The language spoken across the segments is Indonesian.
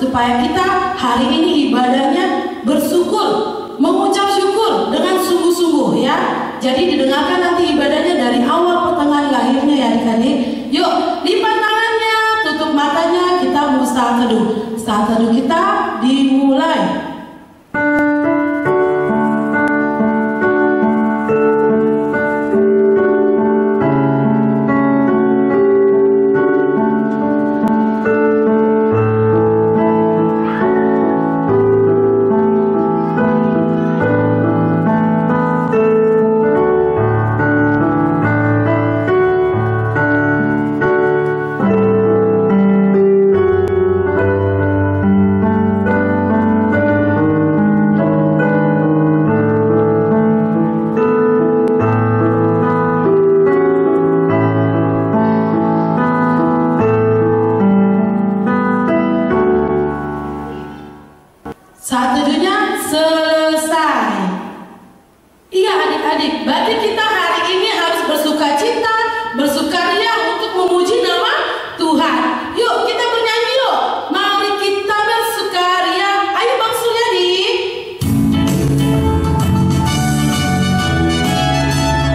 supaya kita hari ini ibadahnya bersyukur, mengucap syukur dengan sungguh-sungguh ya. Jadi didengarkan nanti ibadahnya dari awal pertengahan lahirnya ya adik-adik. Yuk lipat tangannya, tutup matanya, kita mau saat teduh. Saat teduh kita dimulai. Saat teduhnya selesai. Iya adik-adik, berarti kita hari ini harus bersukacita, bersukaria untuk memuji nama Tuhan. Yuk kita bernyanyi yuk. Mari kita bersukaria. Ayo Bang Suryadi.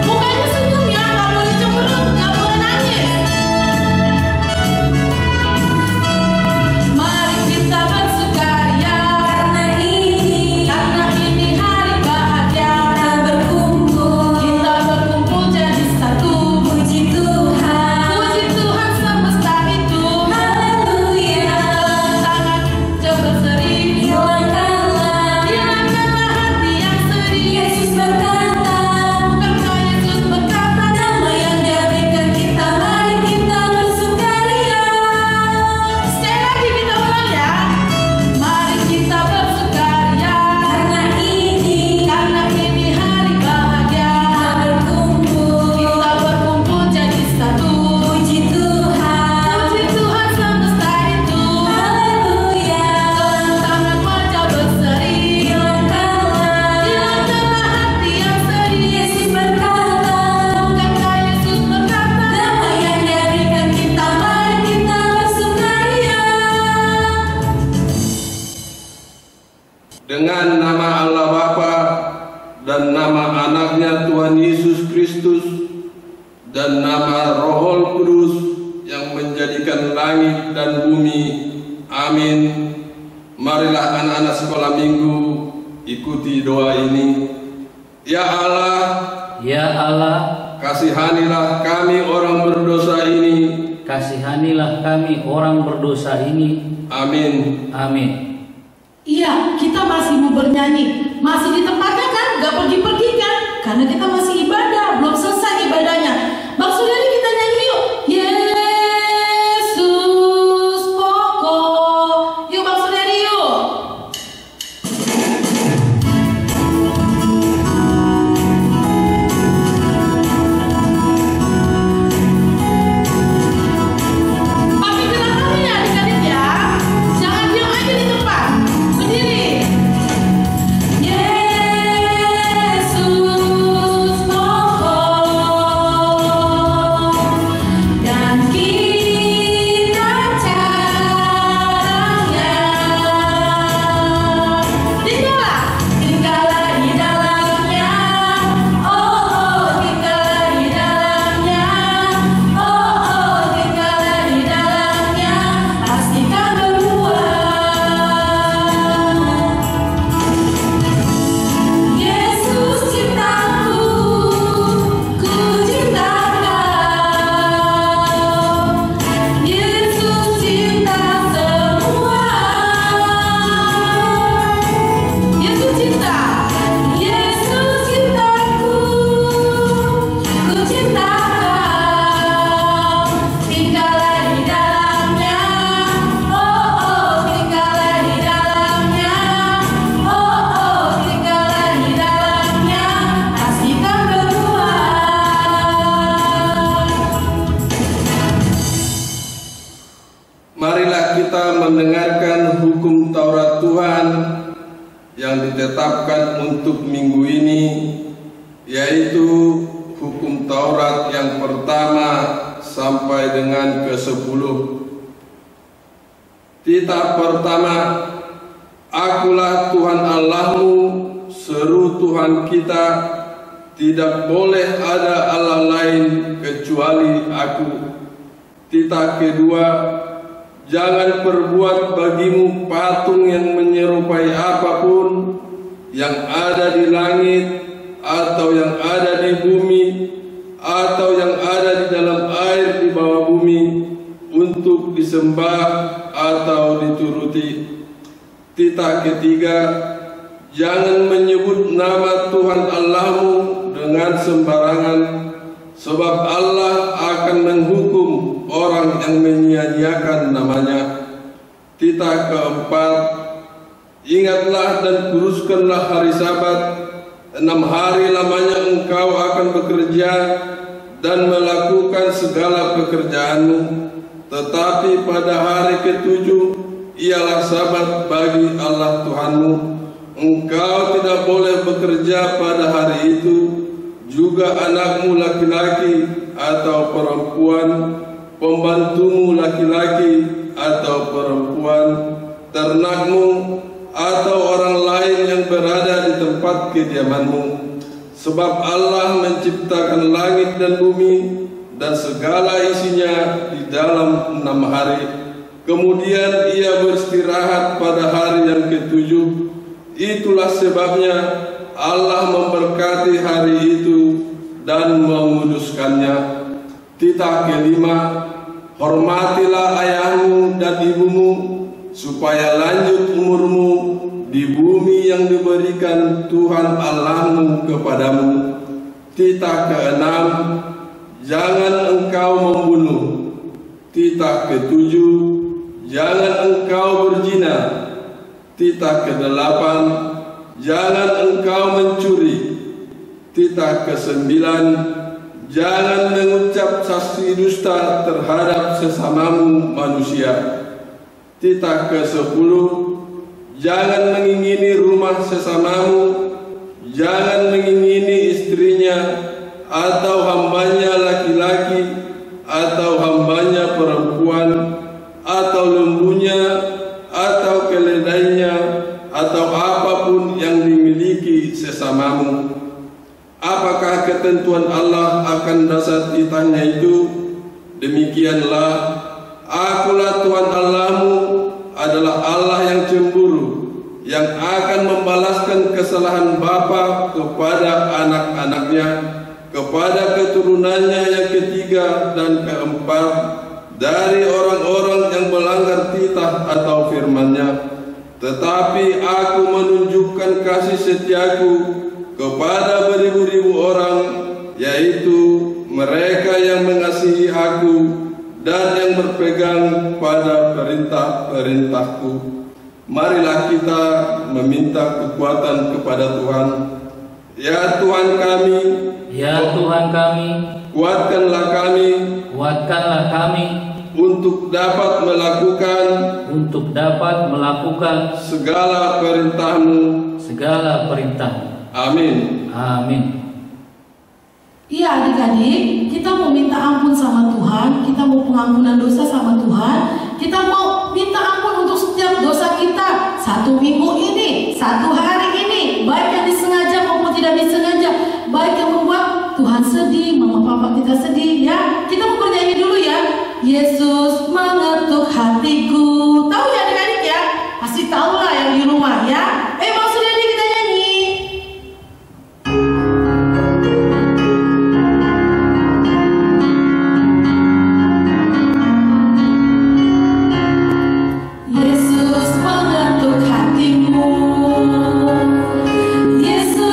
Mukanya senyum ya, gak boleh cemberut, gak boleh nangis. Mari kita bersukaria. Dengan nama Allah Bapa dan nama anaknya Tuhan Yesus Kristus dan nama Roh Kudus yang menjadikan langit dan bumi. Amin. Marilah anak-anak sekolah minggu ikuti doa ini. Ya Allah, kasihanilah kami orang berdosa ini. Kasihanilah kami orang berdosa ini. Amin. Amin. Iya, kita masih mau bernyanyi, masih di tempatnya kan, gak pergi-pergi kan, karena kita masih ibadah, belum selesai ibadahnya. Bang Suryadi kita nyanyi yuk. Yesus pokok. Yuk Bang Suryadi yuk. tetapkan untuk minggu ini, yaitu hukum Taurat yang pertama sampai dengan ke-10. Titah pertama, Akulah Tuhan Allahmu, seru Tuhan kita, tidak boleh ada Allah lain kecuali Aku. Titah kedua, jangan perbuat bagimu patung yang menyerupai apapun yang ada di langit, atau yang ada di bumi, atau yang ada di dalam air di bawah bumi, untuk disembah atau dituruti. Titah ketiga, jangan menyebut nama Tuhan Allahmu dengan sembarangan, sebab Allah akan menghukum orang yang menyia-nyiakan namanya. Titah keempat, ingatlah dan kuduskanlah hari Sabat. 6 hari lamanya engkau akan bekerja dan melakukan segala pekerjaanmu, tetapi pada hari ke-7 ialah Sabat bagi Allah Tuhanmu. Engkau tidak boleh bekerja pada hari itu, juga anakmu laki-laki atau perempuan, pembantumu laki-laki atau perempuan, ternakmu, atau orang lain yang berada di tempat kediamanmu. Sebab Allah menciptakan langit dan bumi dan segala isinya di dalam 6 hari. Kemudian Ia beristirahat pada hari yang ke-7. Itulah sebabnya Allah memberkati hari itu dan menguduskannya. Titah kelima, hormatilah ayahmu dan ibumu, supaya lanjut umurmu di bumi yang diberikan Tuhan Allahmu kepadamu. Titah keenam, jangan engkau membunuh. Titah ke-7, jangan engkau berzina. Titah ke-8, jangan engkau mencuri. Titah ke-9, jangan mengucap saksi dusta terhadap sesamamu manusia. Titah ke-10, jangan mengingini rumah sesamamu, jangan mengingini istrinya, atau hambanya laki-laki, atau hambanya perempuan, atau lembunya, atau keledainya, atau apapun yang dimiliki sesamamu. Apakah ketentuan Allah akan dasar titahnya itu? Demikianlah, Akulah Tuhan Allahmu adalah Allah yang cemburu, yang akan membalaskan kesalahan bapa kepada anak-anaknya, kepada keturunannya yang ketiga dan keempat dari orang-orang yang melanggar titah atau firman-Nya. Tetapi Aku menunjukkan kasih setiaku kepada beribu-ribu orang, yaitu mereka yang mengasihi Aku dan yang berpegang pada perintah-perintahku. Marilah kita meminta kekuatan kepada Tuhan. Ya Tuhan kami, Ya Tuhan kami, kuatkanlah kami untuk dapat melakukan segala perintah-Mu. Amin. Amin. Iya adik-adik, kita mau minta ampun sama Tuhan, kita mau pengampunan dosa sama Tuhan, kita mau minta ampun untuk setiap dosa kita 1 minggu ini, 1 hari ini, baik yang disengaja maupun tidak disengaja, baik yang membuat Tuhan sedih, mama papa kita sedih, ya. Kita mau bernyanyi dulu ya. Yesus mengetuk hatiku. Tahu ya adik-adik ya? Pasti tahu lah yang di rumah ya. Maksudnya nih kita nyanyi. Yesus mengetuk hatimu. Yesus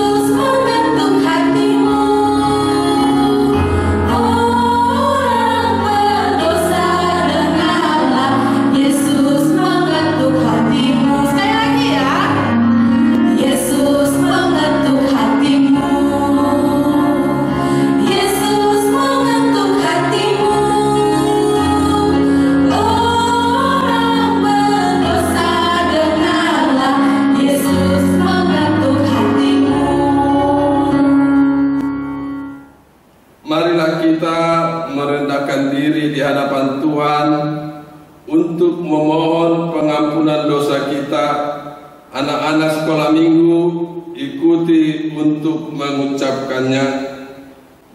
berdiri di hadapan Tuhan untuk memohon pengampunan dosa kita. Anak-anak sekolah minggu ikuti untuk mengucapkannya.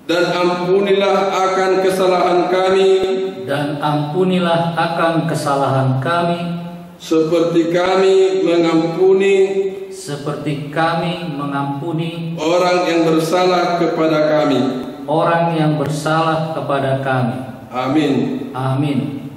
Dan ampunilah akan kesalahan kami, dan ampunilah akan kesalahan kami, seperti kami mengampuni orang yang bersalah kepada kami. Amin. Amin.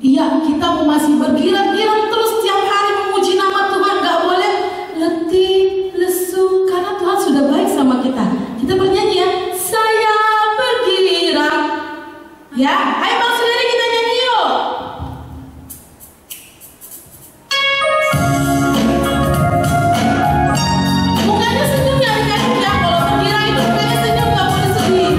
Iya, kita masih bergilang-gilang terus tiap hari memuji nama Tuhan. Gak boleh letih, lesu, karena Tuhan sudah baik sama kita. Kita bernyanyi ya, saya bergilang. Ya, ayo Bang Sudari kita nyanyi yuk. Mukanya senyum ya, adik-adik ya. Kalau bergilang itu mukanya senyum, gak boleh sedih.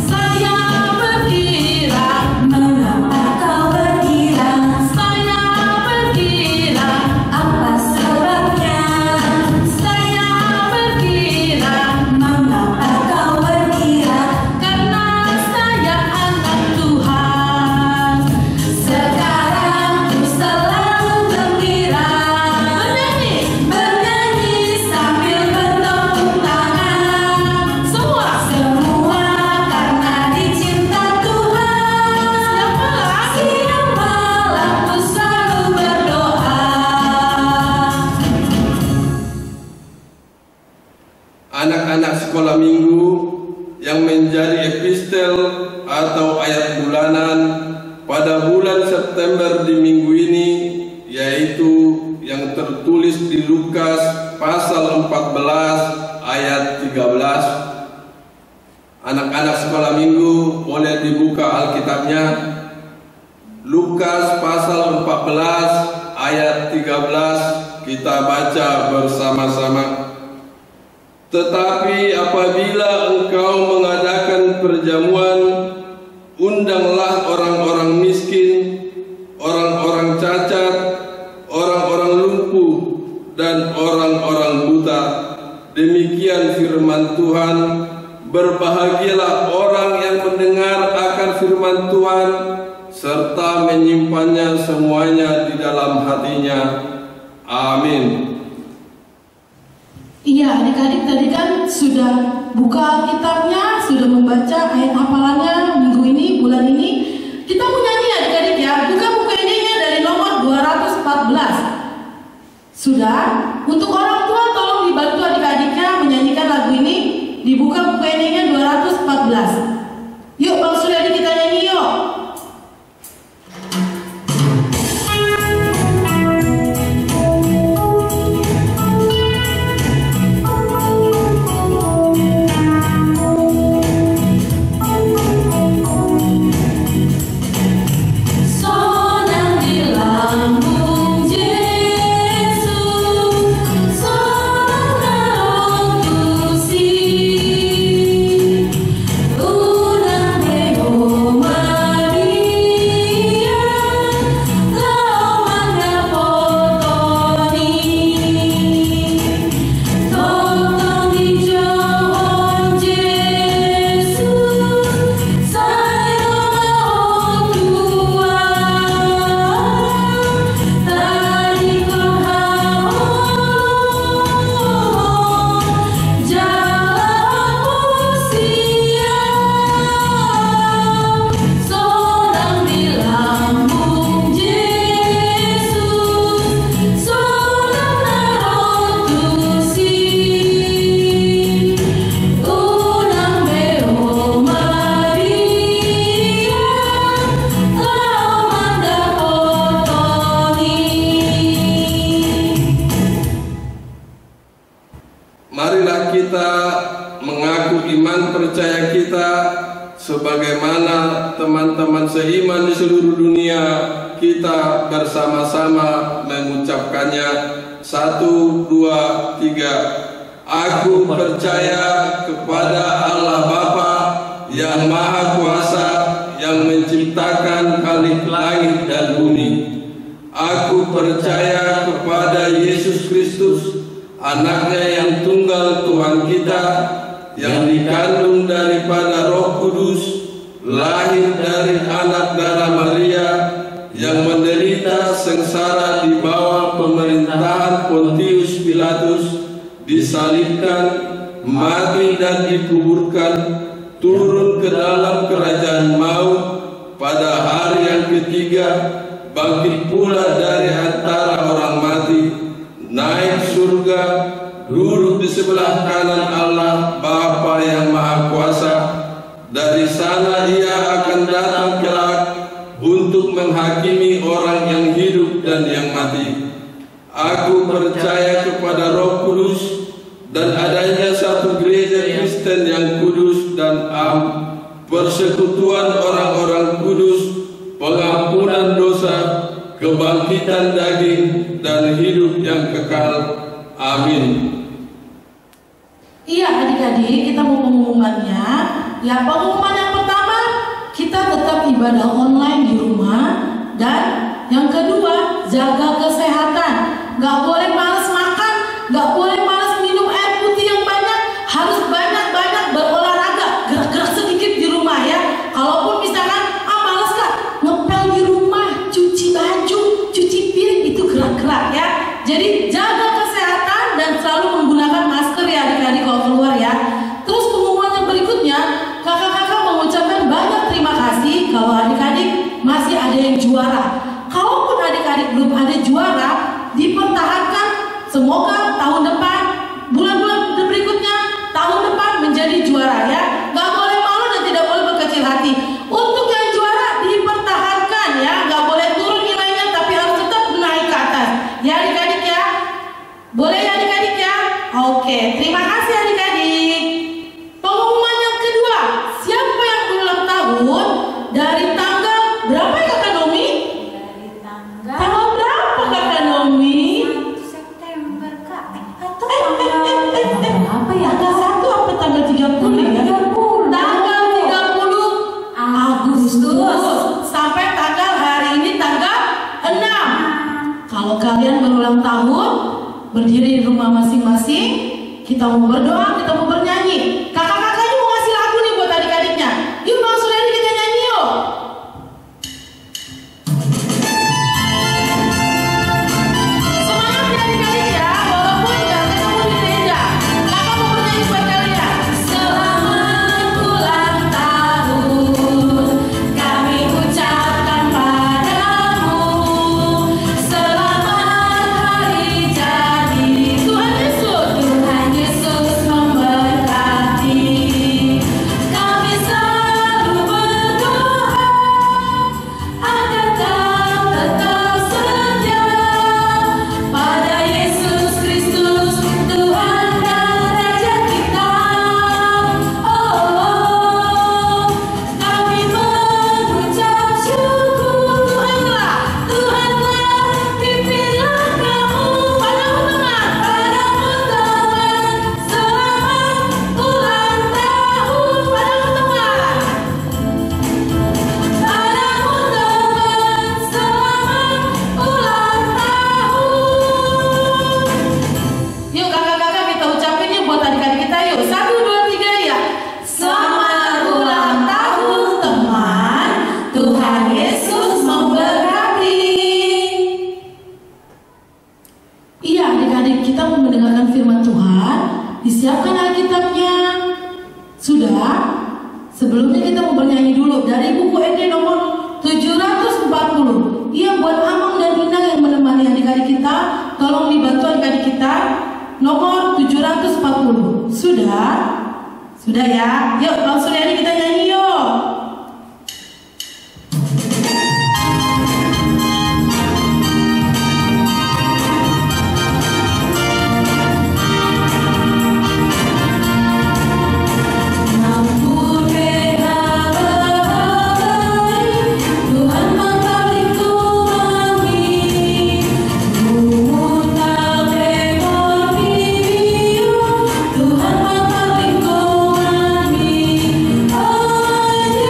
Saya bergilang, mengapa kau bergilang? Saya bergilang, apa sebabnya? Saya bergilang, mengapa kau bergilang? Karena saya anak Tuhan. Sekarang ku selalu gembira, bernyanyi sambil bertepuk tangan. Semua karena dicinta Tuhan. Siang malam ku selalu berdoa. Anak-anak sekolah minggu yang menjadi epistel atau ayat bulanan pada bulan September di minggu ini, yaitu yang tertulis di Lukas pasal 14 ayat 13. Anak-anak sekolah minggu boleh dibuka Alkitabnya. Lukas pasal 14 ayat 13 kita baca bersama-sama. Tetapi apabila engkau mengadakan perjamuan, undanglah orang-orang miskin, orang-orang cacat, orang-orang lumpuh, dan orang-orang buta. Demikian firman Tuhan. Berbahagialah orang yang mendengar akan firman Tuhan, serta menyimpannya semuanya di dalam hatinya. Amin. Iya, adik-adik tadi kan sudah buka Alkitabnya, sudah membaca ayat hafalannya minggu ini, bulan ini. Kita mau nyanyi adik-adik ya. Buka buku ini dari nomor 214. Sudah. Untuk orang tua tolong dibantu adik-adiknya menyanyikan lagu ini. Dibuka buku ini 214. Yuk Bang Sudari kita nyanyi yuk. Sonang di lambung Yesus, sonang tusi, unang Deo Maria, lamanda potoni, totong di Johon Yesus, saya mau Tuhan, tadi kau jalan siang, sonang di lambung Yesus, sonang narotusi, unang Deo Maria, lamanda potoni. Marilah kita mengaku iman percaya kita sebagaimana teman-teman seiman di seluruh dunia. Kita bersama-sama mengucapkannya. 1, 2, 3. Aku percaya kepada Allah Bapa yang Maha Kuasa, yang menciptakan langit dan bumi. Aku percaya kepada Yesus Kristus, Anaknya yang tunggal Tuhan kita, yang dikandung daripada Roh Kudus, lahir dari anak darah Maria, yang menderita sengsara di bawah pemerintahan Pontius Pilatus, disalibkan, mati dan dikuburkan, turun ke dalam kerajaan maut, pada hari yang ketiga bangkit pula dari antara orang mati, naik surga, duduk di sebelah kanan Allah Bapa yang Maha Kuasa. Dari sana ia akan datang kelak untuk menghakimi orang yang hidup dan yang mati. Aku percaya kepada Roh Kudus dan adanya satu gereja Kristen yang kudus dan am, persekutuan orang-orang kudus, pengampunan dosa, kebangkitan daging, dan hidup yang kekal. Amin. Iya adik-adik, kita mau pengumumannya. Ya, pengumuman yang pertama, kita tetap ibadah online di rumah. Dan yang kedua, jaga kesehatan. Gak boleh malas makan, gak boleh malas minum air putih yang banyak. Harus banyak-banyak berolahraga, gerak-gerak sedikit di rumah ya. Kalaupun misalkan, malas kak, ngepel di rumah, cuci baju, cuci piring, itu gerak-gerak ya. Jadi jaga kesehatan dan selalu menggunakan masker ya adik-adik kalau keluar ya. Terus pengumuman yang berikutnya, kakak-kakak mengucapkan banyak terima kasih kalau adik-adik masih ada yang juara. Kalaupun adik-adik belum ada juara, dipertahankan. Semoga tahun depan, bulan-bulan berikutnya, tahun depan menjadi juara ya. Gak boleh malu dan tidak boleh berkecil hati. Untuk yang juara dipertahankan ya, gak boleh turun nilainya, tapi harus tetap naik ke atas. Ya adik-adik ya, boleh ya adik-adik ya. Oke, terima kasih adik-adik. Pengumuman yang kedua, siapa yang berulang tahun dari tanggal berapa ya kakak Nomi? Dari tanggal berapa kakak Nomi? 1 September kak. Atau tanggal Apa ya? Tanggal 1 apa tanggal 30 ya? 30. Tanggal 30 Agustus sampai tanggal hari ini tanggal 6. Kalau kalian berulang tahun, berdiri di rumah masing-masing, kita mau berdoa, kita mau bernyanyi. Kakak-kakaknya mau ngasih lagu nih buat adik-adiknya. Yuk Bang Suryadi kita nyanyi yuk. Semangat ya adik-adik ya, walaupun gak ketemu di gereja. Kakak mau bernyanyi buat kalian. Selamat ulang tahun, kami ucapkan padamu. Selamat hari jadi Tuhan Yesus. Tuhan Yesus memberkati. Kami selalu berdoa agar kau tetap setia pada Yesus Kristus, Tuhan dan Raja kita. Oh, kami mengucap syukur. Tuhan telah pimpinlah kamu. Padamu teman, selamat ulang tahun. Padamu teman, selamat ulang tahun. Yuk kakak-kakak kita ucapin yuk buat adik-adik kita yuk. 1, 2, 3 ya. Selamat ulang tahun teman. Tuhan Yesus memberkati. Iya adik-adik, kita mau mendengarkan firman Tuhan. Disiapkan Alkitabnya. Sudah? Sebelumnya kita mau bernyanyi dulu dari buku ND nomor 740. Iya buat Amang dan Inang yang menemani adik-adik kita, tolong dibantu adik-adik kita. Nomor 740. Sudah? Sudah ya? Yuk Bang Suryadi kita nyanyi yuk. Namun beda baik, Tuhan mengkaliku kami. Tuhan mengkaliku kami. Oh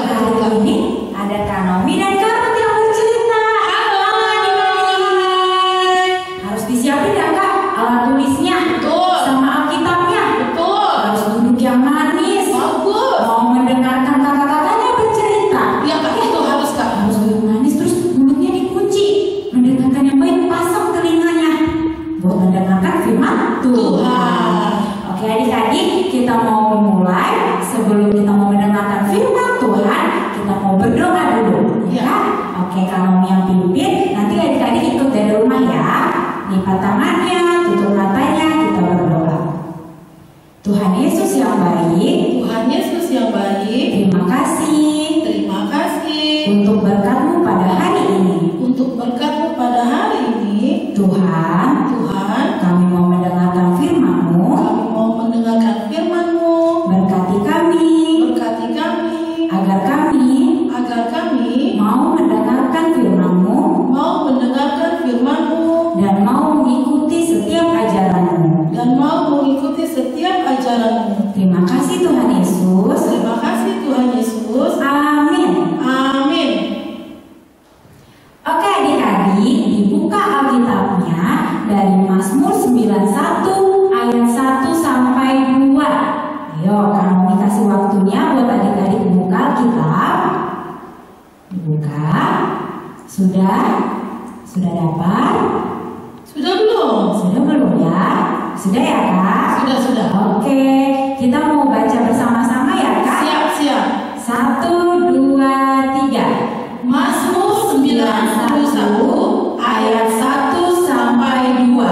Hari ini ada Kak Nomi dan Kak Ruth yang bercerita. Halo. Harus disiapin ya Kak alat tulisnya, Betul. sama Alkitabnya. Betul. Harus duduk yang manis. Bagus. Mau mendengarkan kakak-kakaknya bercerita. Ya Kak, itu harus Kak. Harus duduk manis terus mulutnya dikunci. Mendengarkan yang baik, pasang telinganya buat mendengarkan firman Tuhan. Oke adik-adik, kita mau memulai. Sebelum kita mau mendengarkan firman Tuhan, kita mau berdoa dulu, ya. Oke, kalau yang pimpin, nanti adik-adik ikut dari rumah ya. Lipat tangannya, tutup matanya, kita berdoa. Tuhan Yesus yang baik, Tuhan Yesus yang baik, terima kasih terima kasih untuk berkat-Mu pada hari ini. untuk berkat-Mu pada hari ini. Tuhan, Tuhan, kami mau mendengarkan firman-Mu. kami mau mendengarkan firman-Mu. Berkati kami, Berkati kami, agar kami mau mendengarkan firman-Mu dan mau mengikuti setiap ajaran-Mu. Terima kasih Tuhan Yesus. Terima kasih Tuhan Yesus. Amin. Amin. Oke adik-adik, dibuka Alkitabnya dari Mazmur 91 ayat 1 sampai 2. Ayo, kami kasih waktunya buat adik-adik buka Alkitab. Dibuka. Sudah dapat? Sudah belum? Sudah belum ya? Sudah ya Kak? Sudah. Oke, kita mau baca bersama-sama ya Kak? Siap. 1, 2, 3. Mazmur 91 ayat 1 sampai 2.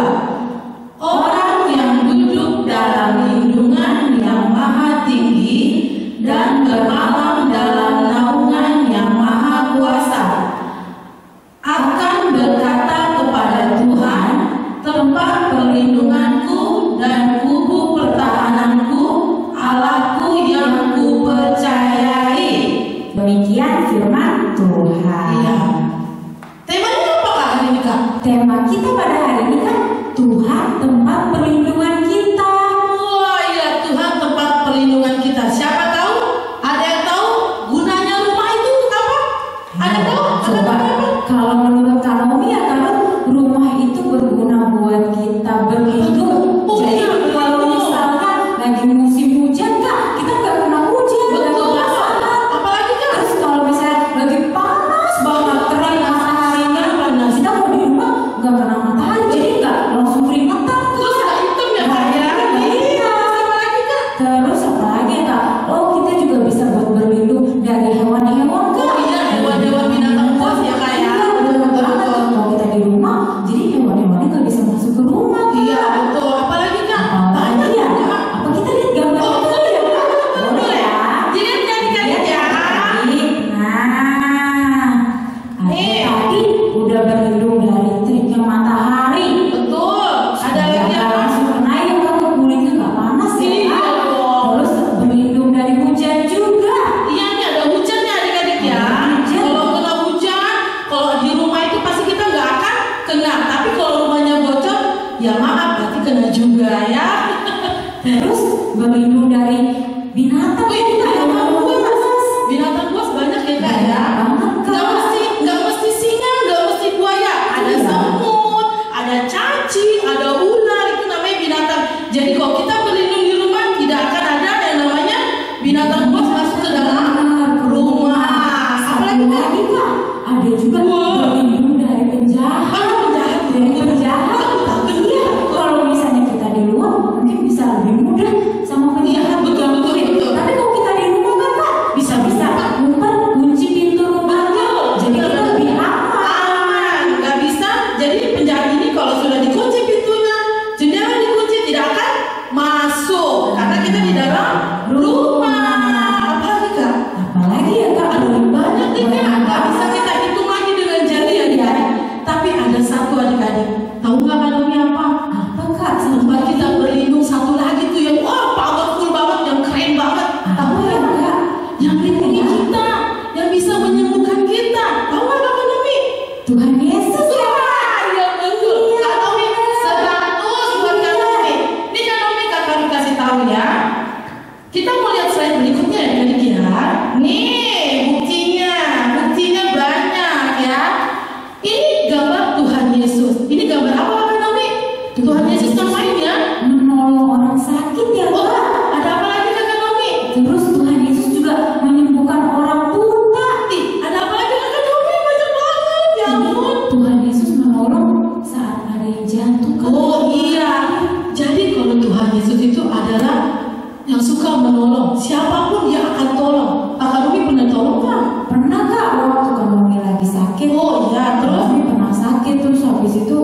Orang yang duduk dalam lindungan yang maha tinggi dan bermalam dalam naungan yang maha kuasa akan berkata kepada Tuhan, tempat perlindunganku dan kubu pertahananku, Allahku yang kupercayai. Demikian firman Tuhan. Iya. Temanya apa Kak hari ini Kak? Tema kita pada hari ini kan Tuhan tempat perlindungan kita. Wah iya, Tuhan tempat perlindungan kita. Siapa tahu? Ada yang tahu gunanya rumah itu apa? Ada yang tahu? Coba kalau menurut Kak Nomi ya kalau rumah itu berguna buat kita berlindung. Oh, Jadi iya, kalau berlindung. misalkan lagi musim hujan Kak, kita nggak kena hujan, nggak Betul. kena panas. Apalagi Kak? Terus kalau misalnya lagi panas banget, terik mataharinya, Panas. kita mau di rumah nggak kena matahari, jadi nggak langsung keringetan. Terus nggak hitam ya Kak? Nggak Ya? hitam, iya. Apa lagi Kak? Terus apa lagi Kak? Oh kita juga bisa buat berlindung dari hewan-hewan Kak. Oh iya, hewan-hewan binatang buas ya Kak ya? Iya, betul banget. Kalau kita di rumah, jadi hewan-hewannya nggak bisa masuk ke rumah. Iya betul. Apalagi Kak? Apalagi ya? Apa kita lihat gambar Oh, itu boleh. ya? Boleh ya? Jadi adik-adik Lihat ya. adik. Nah, Nih. tadi udah berlindung dari teriknya matahari. Betul. Ada lagi Nggak apa? langsung kena yang kan kulitnya nggak panas ya Iya Kak? dong. Terus berlindung dari hujan juga. Iya nih ada hujannya adik-adik ya. Ada hujan. Kalau kena hujan, kalau di rumah itu pasti kita nggak akan kena. Tapi kalau rumahnya bocor, ya maaf berarti kena juga ya. Terus berlindung dari binatang. Oh, ini binatang buas. Binatang buas banyak ya Kak ya. Banyak banget, Kak. Nggak mesti singa, nggak mesti buaya. Ada Iya. semut, ada cacing, ada ular. Itu namanya binatang. Jadi kalau kita berlindung di rumah, tidak akan ada yang namanya binatang buas masuk ke dalam rumah. Apalagi Apalagi Kak? lagi Kak, ada juga Wow. berlindung dari penjahat. Penjahat. Dari penjahat. Iya, kalau misalnya kita di luar mungkin bisa lebih mudah sama penjahat. Iya, betul. Tapi kalau kita di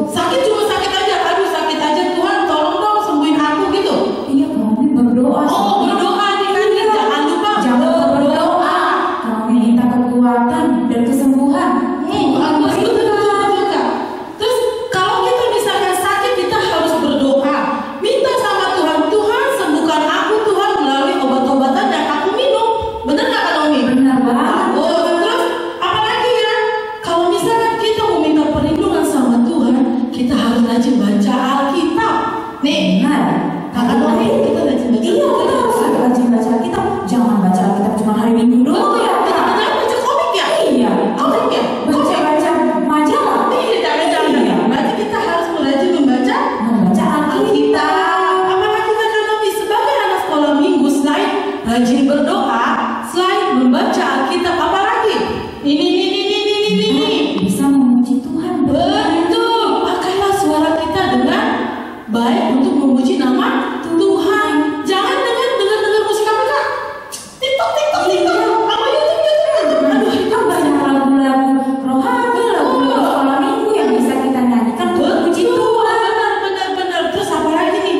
Sakit cuma sakit aja, aduh sakit aja, Tuhan tolong dong sembuhin aku gitu. Iya, kami berdoa. Oh, berdoa nih kan, jangan lupa berdoa. Kami minta kekuatan dan kesembuhan. Bagus, betul juga. Terus kalau kita misalnya sakit, kita harus berdoa, minta sama Tuhan, Tuhan sembuhkan aku Tuhan melalui obat-obatan yang aku minum. Benar nggak Kak Naomi? Benar banget. Terus apalagi ya? Kalau misalnya kita mau minta perlindungan sama Tuhan, kita harus rajin baca Alkitab. Nih, Benar. Kakak Naomi, kita rajin baca. Iya, kita harus rajin baca Alkitab. Jangan baca Alkitab cuma hari Minggu doang ya. Jangan baca komik ya? Iya. Komik ya? Baca majalah. Jangan. Berarti kita harus rajin membaca Alkitab. Apalagi Kakak Naomi sebagai anak sekolah minggu, selain rajin berdoa, selain membaca Alkitab, apalagi? Ini. Bisa memuji Tuhan. Betul. Pakailah suara kita dengan baik untuk memuji nama Tuhan. Jangan dengar musik apa Kak? TikTok. Apa YouTube. Aduh, Itu banyak lagu-lagu rohani, lagu-lagu sekolah minggu yang bisa kita nyanyikan untuk memuji Tuhan. Benar. Terus apa lagi nih?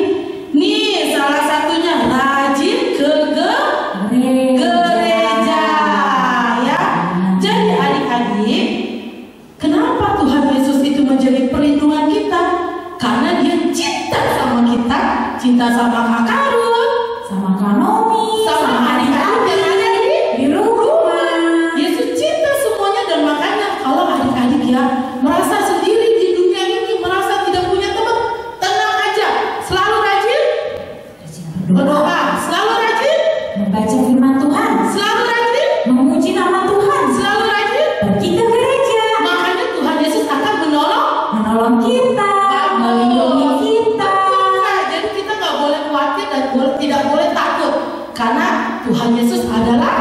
Nih salah satunya rajin ke gereja ya. Jadi adik-adik, kenapa Tuhan Yesus itu menjadi perlindungan kita? Karena Dia cinta sama kita, cinta sama Kak Karun, Sama Kak Naomi, sama adik-adik yang ada di rumah. Yesus cinta semuanya, dan makanya kalau adik-adik ya merasa sendiri di dunia ini, merasa tidak punya teman, tenang aja, selalu rajin berdoa, selalu rajin Membaca firman Tuhan, selalu rajin memuji nama Tuhan, selalu rajin. pergi ke gereja, Makanya Tuhan Yesus akan menolong kita, melindungi kita. Nah, jadi kita nggak boleh khawatir dan tidak boleh takut, karena Tuhan Yesus adalah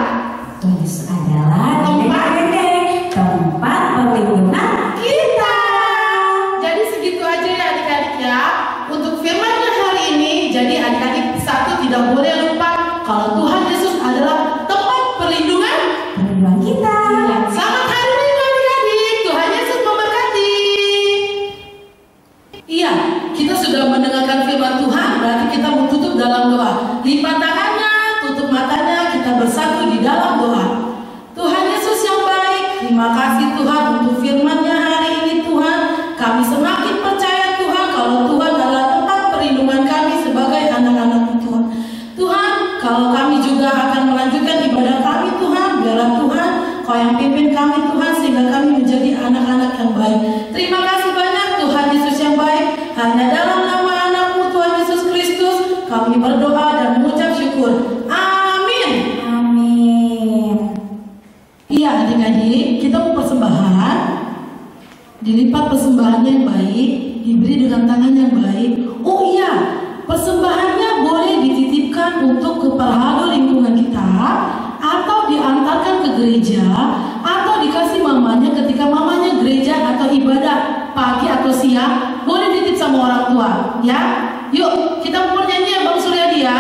tempat perlindungan kita. Jadi segitu aja ya adik-adik ya untuk firman-Nya hari ini. Jadi adik-adik satu tidak boleh lupa kalau Tuhan Yesus adalah tempat perlindungan kita. Selamat hari Minggu adik-adik. Tuhan Yesus memberkati. Iya, kita sudah mendengarkan firman Tuhan, berarti kita mau tutup dalam doa. Lipat tangannya, tutup matanya, kita bersatu di dalam doa. Tuhan Yesus yang baik, terima kasih Tuhan untuk firman-Nya hari ini Tuhan. Kami semakin percaya Tuhan kalau Tuhan adalah tempat perlindungan kami sebagai anak-anak Tuhan. Tuhan, kalau kami juga akan melanjutkan ibadah kami Tuhan, biarlah Tuhan Kau yang pimpin kami Tuhan, sehingga kami menjadi anak-anak yang baik. Terima kasih banyak Tuhan Yesus yang baik. Hanya dalam nama anak-Mu Tuhan Yesus Kristus kami berdoa dan mengucap syukur. Amin. Iya adik-adik, kita mau persembahan, dilipat persembahannya yang baik, diberi dengan tangan yang baik. Oh iya, persembahannya boleh dititipkan untuk keperhado lingkungan kita, atau diantarkan ke gereja, atau dikasih mamanya ketika mamanya gereja atau ibadah pagi atau siang, boleh dititip sama orang tua ya. Yuk kita mau nyanyi ya Bang Suryadi ya.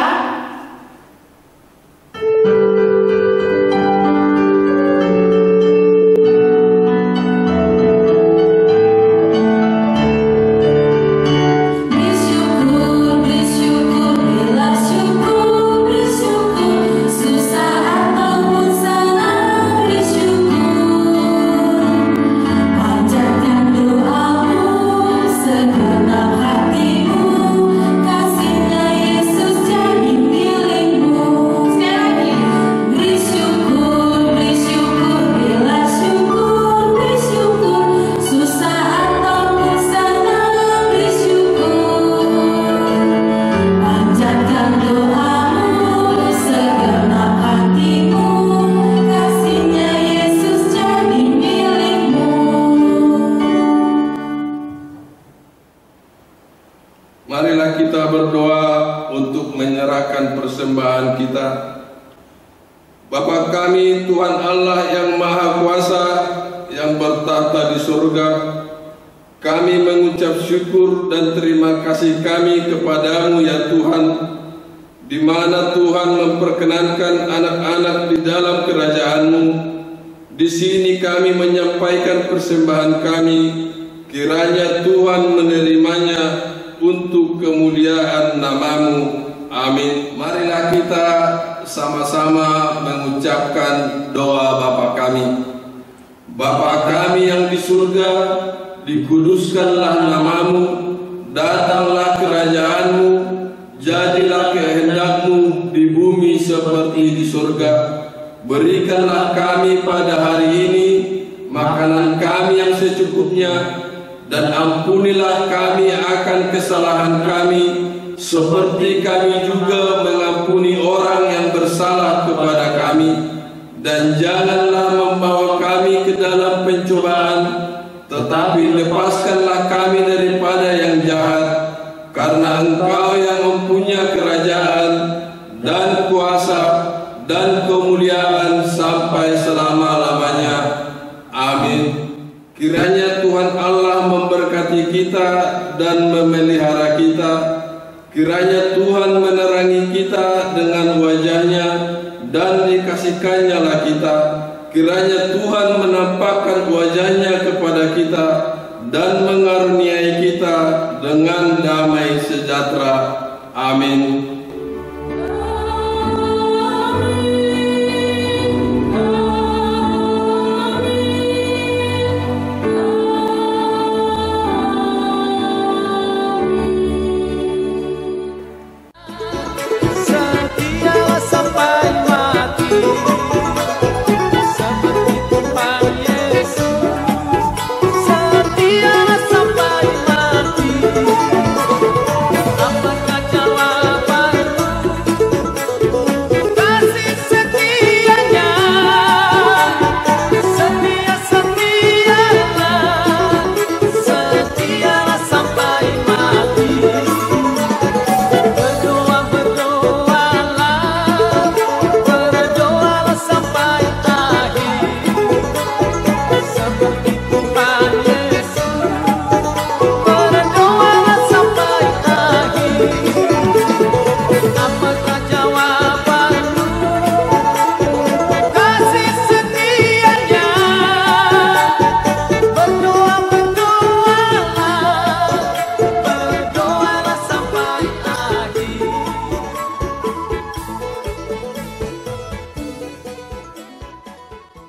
Marilah kita berdoa untuk menyerahkan persembahan kita. Bapa kami, Tuhan Allah yang Maha Kuasa, yang bertahta di surga, kami mengucap syukur dan terima kasih kami kepadamu ya Tuhan, di mana Tuhan memperkenankan anak-anak di dalam kerajaan-Mu. Di sini kami menyampaikan persembahan kami kiranya Tuhan menerimanya untuk kemuliaan nama-Mu. Amin. Marilah kita sama-sama mengucapkan doa Bapa kami. Bapa kami yang di surga, dikuduskanlah nama-Mu, datanglah kerajaan-Mu, jadilah kehendak-Mu di bumi seperti di surga. Berikanlah kami pada hari ini makanan kami yang secukupnya, dan ampunilah kami akan kesalahan kami, seperti kami juga mengampuni orang yang bersalah kepada kami. Dan janganlah membawa kami ke dalam pencobaan, tetapi lepaskanlah kami daripada yang jahat, karena Engkau yang mempunyai kerajaan dan kuasa dan kemuliaan sampai selama-lamanya. Amin. Kiranya Tuhan Allah memberkati kita dan memelihara kita. Kiranya Tuhan menerangi kita dengan wajah-Nya dan dikasihkan-Nya kita. Kiranya Tuhan menampakkan wajah-Nya kepada kita dan mengaruniai kita dengan damai sejahtera. Amin.